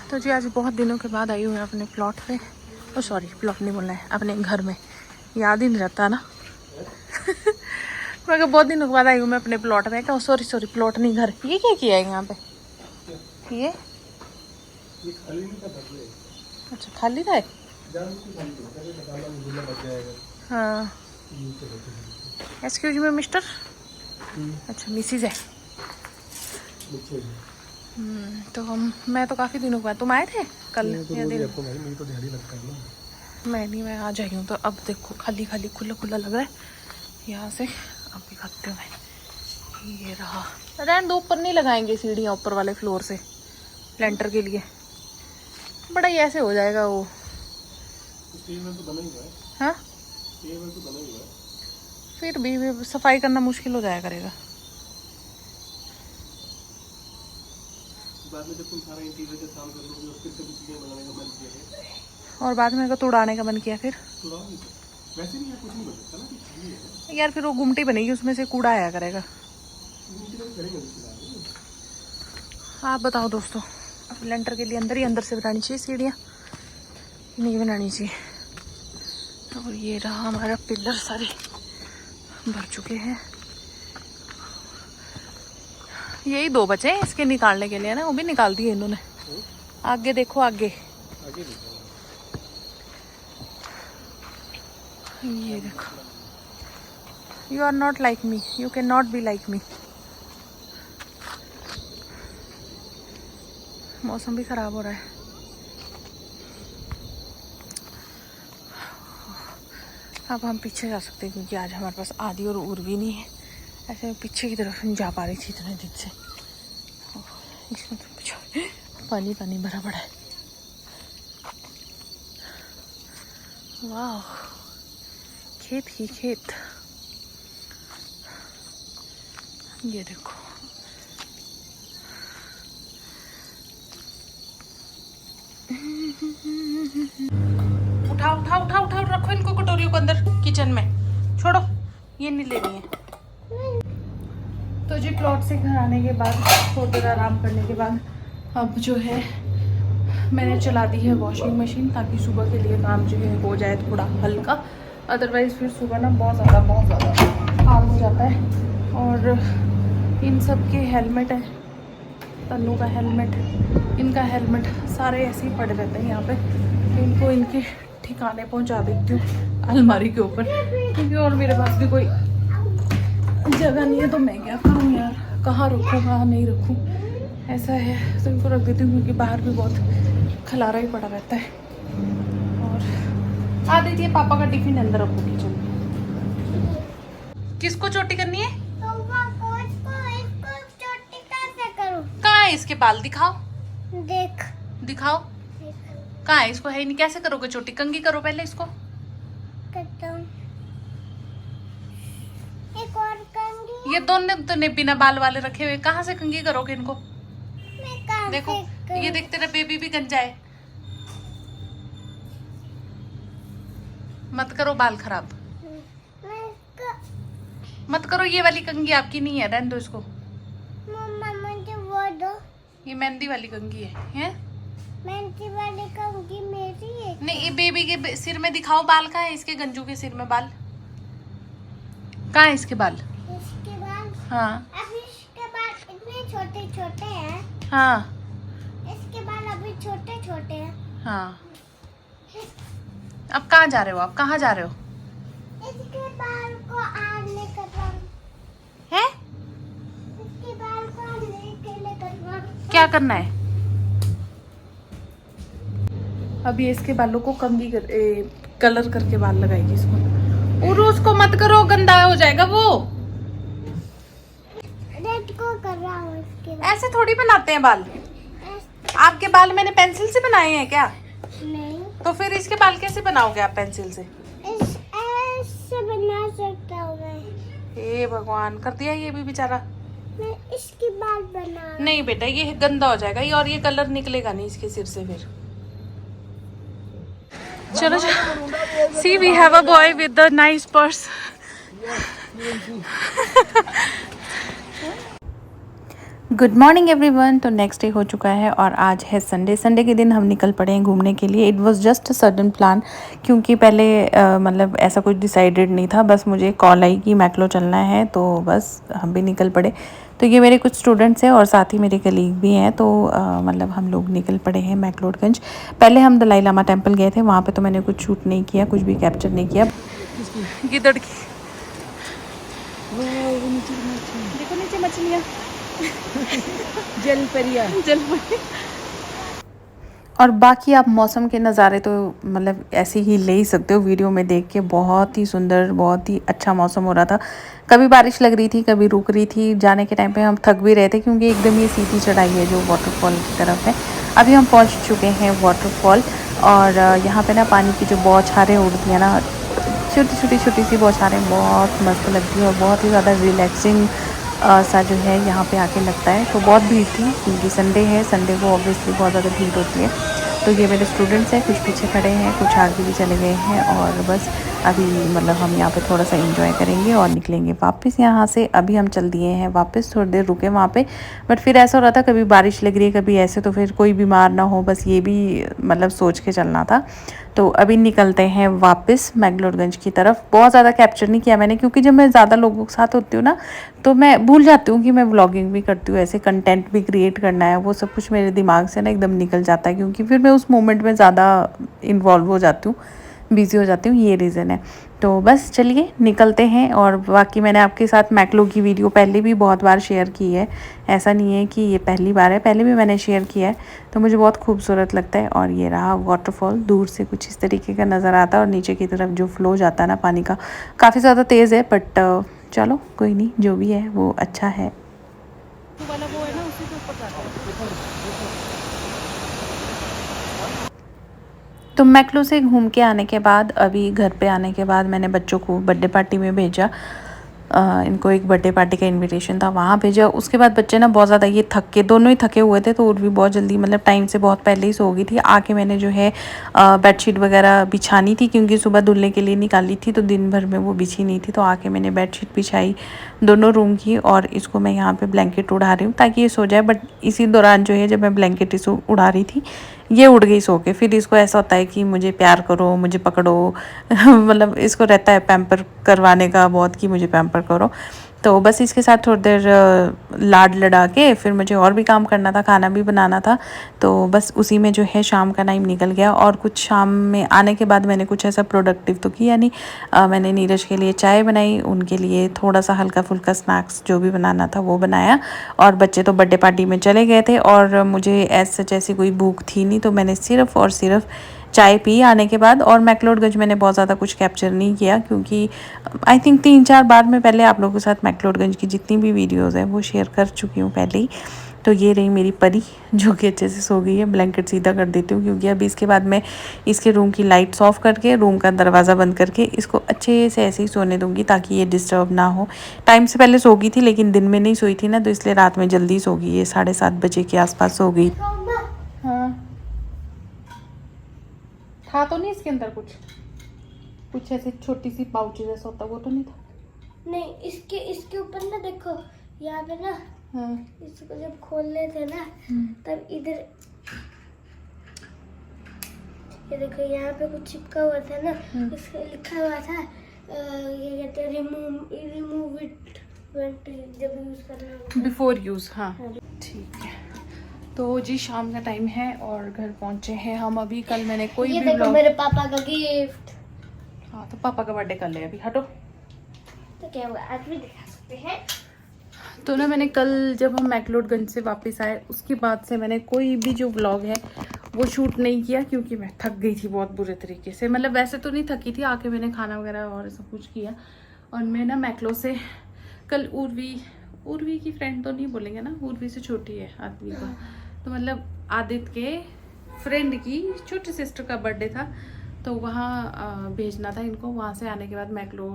तो जी आज बहुत दिनों के बाद आई हूँ मैं अपने प्लॉट पे। ओ सॉरी, प्लॉट नहीं बोलना है, अपने घर में। याद ही नहीं रहता ना। मैं बहुत दिनों के बाद आई हूँ मैं अपने प्लॉट में। क्या सॉरी प्लॉट नहीं, घर। ये क्या किया है यहाँ पे? ये खाली नहीं था। अच्छा खाली था। हाँ एक्सक्यूज मी मिस्टर। अच्छा मिसिज है। तो मैं तो काफ़ी दिनों के बाद। तुम आए थे कल या दिन? तो ध्यान लगता है ना। मैं आज आई हूँ। तो अब देखो खाली खाली खुला खुला लग रहा है यहाँ से। अब दिखाती हूँ मैं। ये रहा। रहने दो, ऊपर नहीं लगाएंगे सीढ़ियाँ, ऊपर वाले फ्लोर से लेंटर के लिए बड़ा ही ऐसे हो जाएगा वो। हाँ फिर भी सफाई करना मुश्किल हो जाया करेगा। बाद में जब तुम सारा इंटीरियर का काम कर लोगे और फिर से कुछ चीजें बनाने का मन किया और बाद में अगर तो उड़ाने का मन किया फिर वैसे नहीं है, कुछ नहीं बन सकता ना कि खाली है। यार फिर वो गुमटी बनेगी, उसमें से कूड़ा आया करेगा। आप बताओ दोस्तों, लेंटर के लिए अंदर ही अंदर से बनानी चाहिए सीढ़ियाँ, नहीं बनानी चाहिए। और ये रहा हमारा पिलर, सारे भर चुके हैं। यही दो बचे हैं इसके निकालने के लिए ना, वो भी निकाल दिए इन्होंने। आगे देखो, आगे ये देखो। You are not like me, you can not be like me. मौसम भी खराब हो रहा है। अब हम पीछे जा सकते हैं क्योंकि आज हमारे पास आधी और उर भी नहीं है। ऐसे मैं पीछे की तरफ नहीं जा पा रही थी इतने दिन से। इसमें तो पानी पानी भरा पड़ा है। वाह, खेत ही खेत। ये देखो, उठाओ उठाओ उठाओ उठाओ, रखो इनको कटोरियों को अंदर किचन में। छोड़ो, ये नहीं लेनी है। तो जी प्लॉट से घर आने के बाद थोड़ी देर आराम करने के बाद अब जो है मैंने चला दी है वॉशिंग मशीन, ताकि सुबह के लिए काम जो है हो जाए थोड़ा हल्का। अदरवाइज़ फिर सुबह ना बहुत ज़्यादा काम हो जाता है। और इन सब के हेलमेट है, तन्नू का हेलमेट, इनका हेलमेट, सारे ऐसे ही पड़े रहते हैं यहाँ पे। इनको इनके ठिकाने पहुँचा देती हूँ अलमारी के ऊपर, क्योंकि और मेरे पास भी कोई जगह नहीं है। तो मैं क्या करूँ यार, कहाँ रखूँ कहाँ नहीं रखूँ, ऐसा है। तो इनको रख देती हूँ क्योंकि बाहर भी बहुत खलारा ही पड़ा रहता है। और आ दीजिए पापा का टिफिन अंदर रखो किचन में। किसको चोटी करनी है? कहाँ है इसके बाल? दिखाओ, दिखाओ कहाँ है? इसको है ही नहीं, कैसे करोगे चोटी? कंघी करो पहले इसको। एक और कंघी। ये दोनों तो ने बिना बाल वाले रखे हुए, कहाँ से कंघी करोगे इनको? देखो ये देख, तेरा बेबी भी गंजा है। मत करो बाल खराब, मत करो। ये वाली कंघी आपकी नहीं है, रहने दो इसको। मम्मा मुझे वो दो। ये मेहंदी वाली कंघी है? मेहंदी वाली कंघी मेरी है। नहीं, ये बेबी के सिर में दिखाओ बाल। कहाँ है इसके गंजू के सिर में बाल? कहाँ है इसके बाल? इसके बाल? हाँ अभी इसके बाल इतने छोटे छोटे हैं। हाँ इसके बाल अभी छोटे छोटे हैं। हाँ। अब कहाँ जा रहे हो? आप कहाँ जा रहे हो? इसके बाल को आज नहीं कटवाऊं। हैं? इसके बाल को आज नहीं के लिए कटवाऊं। क्या करना है? अभी इसके बालों को कंघी कलर करके बाल लगाएगी इसको। और उसको मत करो, गंदा हो जाएगा वो। रेड को कर रहा हूँ इसके बाल। ऐसे थोड़ी बनाते हैं बाल। आपके बाल मैंने पेंसिल से बनाए हैं क्या? नहीं। तो फिर इसके बाल कैसे बनाओगे आप पेंसिल से? ऐसे बना सकता हूँ मैं। हे भगवान, कर दिया ये भी बेचारा। मैं इसके बाल बना। नहीं बेटा, ये गंदा हो जाएगा ये, और ये कलर निकलेगा नहीं इसके सिर से फिर। चलो see we have a boy with the nice purse. Good morning everyone. तो नेक्स्ट डे हो चुका है और आज है संडे। संडे के दिन हम निकल पड़े हैं घूमने के लिए। It was just a sudden plan, क्योंकि पहले मतलब ऐसा कुछ डिसाइडेड नहीं था। बस मुझे कॉल आई कि मैक्लो चलना है, तो बस हम भी निकल पड़े। तो ये मेरे कुछ स्टूडेंट्स हैं और साथ ही मेरे कलीग भी हैं। तो मतलब हम लोग निकल पड़े हैं मैक्लोडगंज। पहले हम दलाई लामा टेम्पल गए थे, वहाँ पर तो मैंने कुछ शूट नहीं किया, कुछ भी कैप्चर नहीं किया। गिदड़ की देखो नीचे मछलियाँ, जलपरिया। और बाकी आप मौसम के नज़ारे तो मतलब ऐसे ही ले ही सकते हो वीडियो में देख के। बहुत ही सुंदर, बहुत ही अच्छा मौसम हो रहा था। कभी बारिश लग रही थी, कभी रुक रही थी। जाने के टाइम पे हम थक भी रहे थे, क्योंकि एकदम ये सीधी चढ़ाई है जो वाटरफॉल की तरफ है। अभी हम पहुंच चुके हैं वाटरफॉल, और यहाँ पे ना पानी की जो बौछारें उड़ती हैं ना, छोटी सी बौछारें, बहुत मस्त लगती है और बहुत ही ज़्यादा रिलैक्सिंग सा जो है यहाँ पे आके लगता है। तो बहुत भीड़ थी, क्योंकि संडे है, संडे को ऑब्वियसली बहुत ज़्यादा भीड़ होती है। तो ये मेरे स्टूडेंट्स हैं, कुछ पीछे खड़े हैं, कुछ आगे भी चले गए हैं। और बस अभी मतलब हम यहाँ पे थोड़ा सा एंजॉय करेंगे और निकलेंगे वापस यहाँ से। अभी हम चल दिए हैं वापस, थोड़ी देर रुके वहाँ पे, बट फिर ऐसा हो रहा था कभी बारिश लग रही है कभी ऐसे, तो फिर कोई बीमार ना हो, बस ये भी मतलब सोच के चलना था। तो अभी निकलते हैं वापस मैक्लोडगंज की तरफ। बहुत ज़्यादा कैप्चर नहीं किया मैंने, क्योंकि जब मैं ज़्यादा लोगों के साथ होती हूँ ना, तो मैं भूल जाती हूँ कि मैं व्लॉगिंग भी करती हूँ, ऐसे कंटेंट भी क्रिएट करना है, वो सब कुछ मेरे दिमाग से ना एकदम निकल जाता है, क्योंकि फिर मैं उस मोमेंट में ज़्यादा इन्वॉल्व हो जाती हूँ, बिज़ी हो जाती हूँ, ये रीज़न है। तो बस चलिए निकलते हैं। और बाकी मैंने आपके साथ मैक्लो की वीडियो पहले भी बहुत बार शेयर की है, ऐसा नहीं है कि ये पहली बार है, पहले भी मैंने शेयर किया है। तो मुझे बहुत खूबसूरत लगता है। और ये रहा वाटरफॉल, दूर से कुछ इस तरीके का नज़र आता है, और नीचे की तरफ जो फ्लो जाता है ना पानी का, काफ़ी ज़्यादा तेज़ है, बट चलो कोई नहीं, जो भी है वो अच्छा है। वाला वो है ना, उसी के ऊपर जाता है। तो मैक्लो से घूम के आने के बाद, अभी घर पे आने के बाद, मैंने बच्चों को बर्थडे पार्टी में भेजा। इनको एक बर्थडे पार्टी का इनविटेशन था, वहाँ भेजा। उसके बाद बच्चे ना बहुत ज़्यादा ये थक के, दोनों ही थके हुए थे, तो भी बहुत जल्दी मतलब टाइम से बहुत पहले ही सो गई थी। आके मैंने जो है बेडशीट वगैरह बिछानी थी, क्योंकि सुबह धुलने के लिए निकाली थी, तो दिन भर में वो बिछी नहीं थी। तो आके मैंने बेडशीट बिछाई दोनों रूम की, और इसको मैं यहाँ पे ब्लैंकेट उड़ा रही हूँ ताकि ये सो जाए। बट इसी दौरान जो है, जब मैं ब्लैंकेट इसको उड़ा रही थी, ये उड़ गई सो के। फिर इसको ऐसा होता है कि मुझे प्यार करो, मुझे पकड़ो मतलब इसको रहता है पैम्पर करवाने का बहुत, कि मुझे पैम्पर करो। तो बस इसके साथ थोड़ी देर लाड लड़ा के फिर मुझे और भी काम करना था, खाना भी बनाना था। तो बस उसी में जो है शाम का टाइम निकल गया। और कुछ शाम में आने के बाद मैंने कुछ ऐसा प्रोडक्टिव तो किया नहीं। मैंने नीरज के लिए चाय बनाई, उनके लिए थोड़ा सा हल्का फुल्का स्नैक्स जो भी बनाना था वो बनाया। और बच्चे तो बर्थडे पार्टी में चले गए थे, और मुझे ऐसा जैसी कोई भूख थी नहीं, तो मैंने सिर्फ़ और सिर्फ चाय पी आने के बाद। और मैक्लोडगंज मैंने बहुत ज़्यादा कुछ कैप्चर नहीं किया, क्योंकि आई थिंक 3-4 बार मैं पहले आप लोगों के साथ मैक्लोडगंज की जितनी भी वीडियोज़ हैं वो शेयर कर चुकी हूँ पहले ही। तो ये रही मेरी परी, जो कि अच्छे से सो गई है। ब्लैंकेट सीधा कर देती हूँ, क्योंकि अभी इसके बाद मैं इसके रूम की लाइट्स ऑफ करके, रूम का दरवाज़ा बंद करके इसको अच्छे से ऐसे ही सोने दूँगी, ताकि ये डिस्टर्ब ना हो। टाइम से पहले सो गई थी, लेकिन दिन में नहीं सोई थी ना, तो इसलिए रात में जल्दी सो गई है, 7:30 बजे के आसपास सो गई। हाँ, था तो नहीं इसके अंदर कुछ ऐसी छोटी सी पाउच जैसा होता, वो तो नहीं था? नहीं, इसके ऊपर ना देखो, यहाँ पे ना, हाँ। इसको जब खोल लेते ना, तब इधर ये देखो, यहाँ पे कुछ चिपका हुआ था ना, इसको लिखा हुआ था ये कहते हैं रिमूव इट जब यूज करना होगा, बिफोर यूज। हाँ ठीक है। तो जी शाम का टाइम है और घर पहुंचे हैं हम अभी। कल मैंने कोई ये भी देखो ब्लॉग, मेरे पापा का गिफ्ट। हाँ तो पापा का बर्थडे कर ले, अभी हटो। तो क्या हुआ, आज भी दिखा सकते हैं। तो ना मैंने कल जब हम मैक्लोडगंज से वापस आए, उसके बाद से मैंने कोई भी जो व्लॉग है वो शूट नहीं किया, क्योंकि मैं थक गई थी बहुत बुरे तरीके से। मतलब वैसे तो नहीं थकी थी, आके मैंने खाना वगैरह और सब कुछ किया। और मैं ना मैक्लो से कल उर्वी की फ्रेंड तो नहीं बोलेंगे ना, उर्वी से छोटी है आदमी का, तो मतलब आदित्य के फ्रेंड की छोटी सिस्टर का बर्थडे था, तो वहाँ भेजना था इनको। वहाँ से आने के बाद, मैक्लो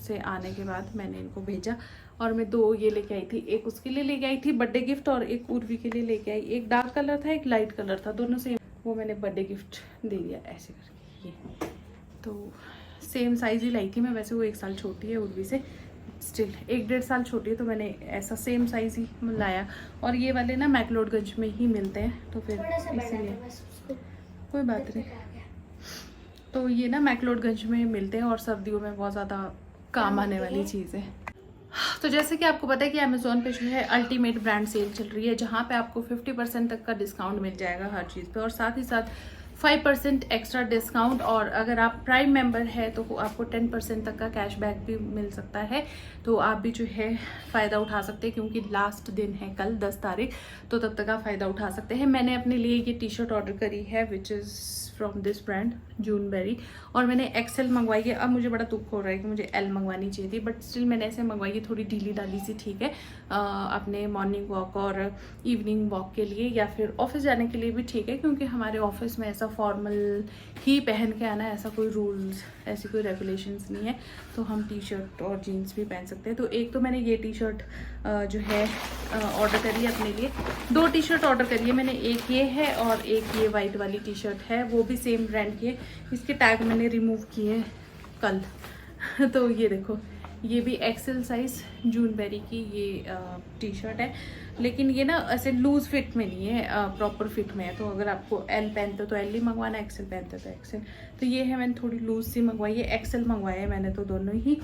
से आने के बाद मैंने इनको भेजा। और मैं 2 ये लेके आई थी, एक उसके लिए लेके आई थी बर्थडे गिफ्ट, और एक उर्वी के लिए लेके आई। एक डार्क कलर था, एक लाइट कलर था, दोनों सेम। वो मैंने बर्थडे गिफ्ट दे दिया ऐसे करके। ये तो सेम साइज़ ही लाई थी मैं, वैसे वो 1 साल छोटी है उर्वी से। स्टिल 1-1.5 साल छोटी है, तो मैंने ऐसा सेम साइज ही लाया। और ये वाले ना मैक्लोडगंज में ही मिलते हैं, तो फिर थोड़ा सा बड़ा इसीलिए था बस उसको। कोई बात नहीं। तो ये ना मैक्लोडगंज में मिलते हैं और सर्दियों में बहुत ज़्यादा काम आने वाली चीज़ है। तो जैसे कि आपको पता है कि अमेज़ोन पे जो है अल्टीमेट ब्रांड सेल चल रही है, जहाँ पे आपको 50% तक का डिस्काउंट मिल जाएगा हर चीज़ पे, और साथ ही साथ 5% एक्स्ट्रा डिस्काउंट, और अगर आप प्राइम मेंबर है तो आपको 10% तक का कैशबैक भी मिल सकता है। तो आप भी जो है फ़ायदा उठा सकते हैं, क्योंकि लास्ट दिन है कल 10 तारीख, तो तब तक आप फ़ायदा उठा सकते हैं। मैंने अपने लिए ये टी शर्ट ऑर्डर करी है which is from this brand Juneberry, और मैंने एक्सेल मंगवाई है। अब मुझे बड़ा दुख हो रहा है कि मुझे एल मंगवानी चाहिए थी, बट स्टिल मैंने ऐसे मंगवाई है, थोड़ी ढीली ढाली सी, ठीक है, अपने मॉर्निंग वॉक और इवनिंग वॉक के लिए, या फिर ऑफिस जाने के लिए भी ठीक है, क्योंकि हमारे ऑफिस में ऐसा फॉर्मल ही पहन के आना, ऐसा कोई रूल्स, ऐसी कोई रेगुलेशंस नहीं है, तो हम टी शर्ट और जीन्स भी पहन सकते हैं। तो एक तो मैंने ये टी शर्ट जो है ऑर्डर करी है अपने लिए। 2 टी शर्ट ऑर्डर करी है मैंने, एक ये है और एक ये वाइट वाली टी शर्ट है, वो भी सेम ब्रांड की है। इसके टैग मैंने रिमूव किए कल तो ये देखो, ये भी एक्सेल साइज जूनबेरी की ये टी शर्ट है, लेकिन ये ना ऐसे लूज फिट में नहीं है, प्रॉपर फिट में है। तो अगर आपको एल पहनते हो तो एल ही मंगवाना, एक्सेल पहनते हो तो एक्सेल। तो ये है, मैंने थोड़ी लूज सी मंगवाई है, एक्सेल मंगवाया है मैंने तो दोनों ही।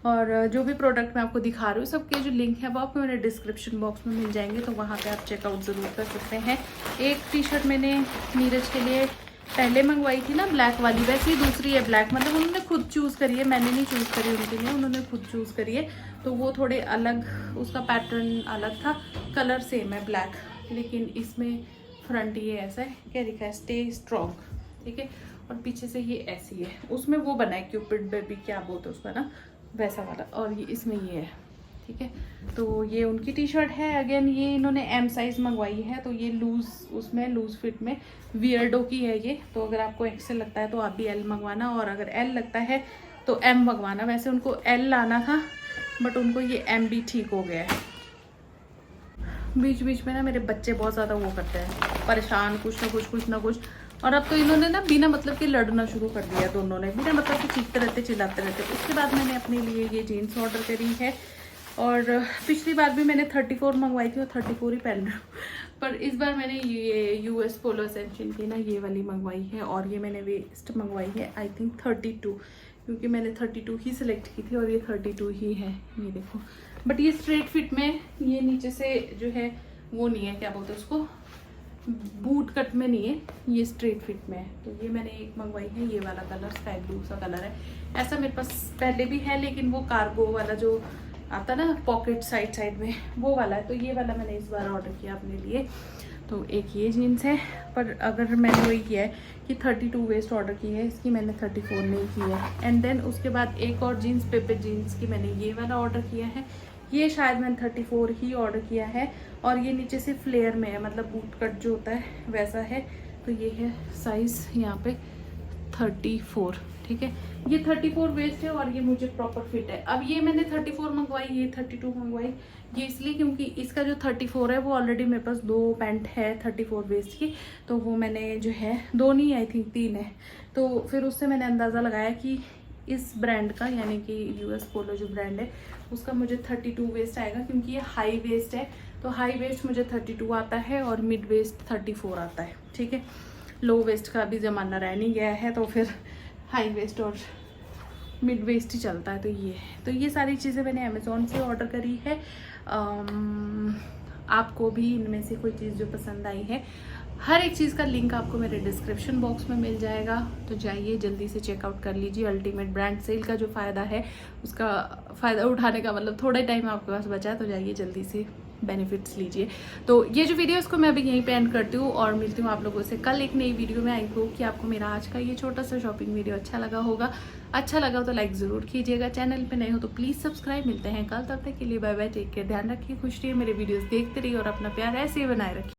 और जो भी प्रोडक्ट मैं आपको दिखा रही हूँ सबके जो लिंक है वो आपको मेरे डिस्क्रिप्शन बॉक्स में मिल जाएंगे, तो वहाँ पर आप चेकआउट ज़रूर कर सकते हैं। एक टी शर्ट मैंने नीरज के लिए पहले मंगवाई थी ना ब्लैक वाली, वैसे ही दूसरी है ब्लैक, मतलब उन्होंने खुद चूज़ करी है, मैंने नहीं चूज़ करी उनके लिए, उन्होंने खुद चूज़ करी है। तो वो थोड़े अलग, उसका पैटर्न अलग था, कलर सेम है ब्लैक, लेकिन इसमें फ्रंट ये ऐसा है, क्या लिखा है, स्टे स्ट्रॉन्ग, ठीक है, और पीछे से ये ऐसी है। उसमें वो बना है क्यूपिड बेबी, क्या बोलते हैं उसका ना, वैसा वाला, और ये इसमें ये है, ठीक है। तो ये उनकी टी शर्ट है। अगेन ये इन्होंने एम साइज़ मंगवाई है, तो ये लूज़, उसमें लूज़ फिट में वियर्डो की है ये। तो अगर आपको एक्सेल लगता है तो आप भी एल मंगवाना, और अगर एल लगता है तो एम मंगवाना। वैसे उनको एल लाना था, बट उनको ये एम भी ठीक हो गया है। बीच बीच में ना मेरे बच्चे बहुत ज़्यादा वो करते हैं, परेशान, कुछ ना कुछ। और अब तो इन्होंने ना बिना मतलब के लड़ना शुरू कर दिया, दोनों ने बिना मतलब के चीखते रहते, चिल्लाते रहते। उसके बाद मैंने अपने लिए ये जीन्स ऑर्डर करी है, और पिछली बार भी मैंने 34 मंगवाई थी और 34 ही पहन रही हूँ, पर इस बार मैंने ये यूएस पोलो एसेंशियल की ना ये वाली मंगवाई है, और ये मैंने वेस्ट मंगवाई है आई थिंक 32, क्योंकि मैंने 32 ही सिलेक्ट की थी और ये 32 ही है, ये देखो। बट ये स्ट्रेट फिट में, ये नीचे से जो है वो नहीं है, क्या बोलते हैं उसको, बूट कट में नहीं है, ये स्ट्रेट फिट में है। तो ये मैंने एक मंगवाई है, ये वाला कलर स्काई ब्लू सा कलर है। ऐसा मेरे पास पहले भी है, लेकिन वो कार्गो वाला जो आता ना पॉकेट साइड में, वो वाला है। तो ये वाला मैंने इस बार ऑर्डर किया अपने लिए। तो एक ये जीन्स है, पर अगर मैंने वही किया है कि 32 वेस्ट ऑर्डर की है, इसकी मैंने 34 नहीं की है। एंड देन उसके बाद एक और जीन्स, पेपे जीन्स की मैंने ये वाला ऑर्डर किया है, ये शायद मैंने 34 ही ऑर्डर किया है, और ये नीचे से फ्लेयर में है, मतलब बूट कट जो होता है वैसा है। तो ये है साइज़ यहाँ पे 34, ठीक है। ये 34 वेस्ट है और ये मुझे प्रॉपर फिट है। अब ये मैंने 34 मंगवाई, ये 32 मंगवाई, ये इसलिए क्योंकि इसका जो 34 है वो ऑलरेडी मेरे पास 2 पैंट है 34 वेस्ट की, तो वो मैंने जो है 2 नहीं, आई थिंक 3 है। तो फिर उससे मैंने अंदाज़ा लगाया कि इस ब्रांड का, यानी कि यूएस पोलो जो ब्रांड है उसका मुझे 32 वेस्ट आएगा, क्योंकि ये हाई वेस्ट है। तो हाई वेस्ट मुझे 32 आता है और मिड वेस्ट 34 आता है, ठीक है। लो वेस्ट का भी ज़माना रह नहीं गया है, तो फिर हाई वेस्ट और मिड वेस्ट ही चलता है। तो ये सारी चीज़ें मैंने अमेज़ॉन से ऑर्डर करी है। आपको भी इनमें से कोई चीज़ जो पसंद आई है, हर एक चीज़ का लिंक आपको मेरे डिस्क्रिप्शन बॉक्स में मिल जाएगा, तो जाइए जल्दी से चेकआउट कर लीजिए। अल्टीमेट ब्रांड सेल का जो फ़ायदा है, उसका फ़ायदा उठाने का मतलब थोड़ा टाइम आपके पास बचा है, तो जाइए जल्दी से बेनिफिट्स लीजिए। तो ये जो वीडियो इसको मैं अभी यहीं पे एंड करती हूँ, और मिलती हूँ आप लोगों से कल एक नई वीडियो में। आई होप कि आपको मेरा आज का ये छोटा सा शॉपिंग वीडियो अच्छा लगा होगा। अच्छा लगा तो लाइक ज़रूर कीजिएगा, चैनल पे नए हो तो प्लीज़ सब्सक्राइब। मिलते हैं कल, तब तक के लिए बाय बाय, टेक केयर, ध्यान रखिए, खुश रहिए, मेरे वीडियोज़ देखते रहिए और अपना प्यार ऐसे ही बनाए रखिए।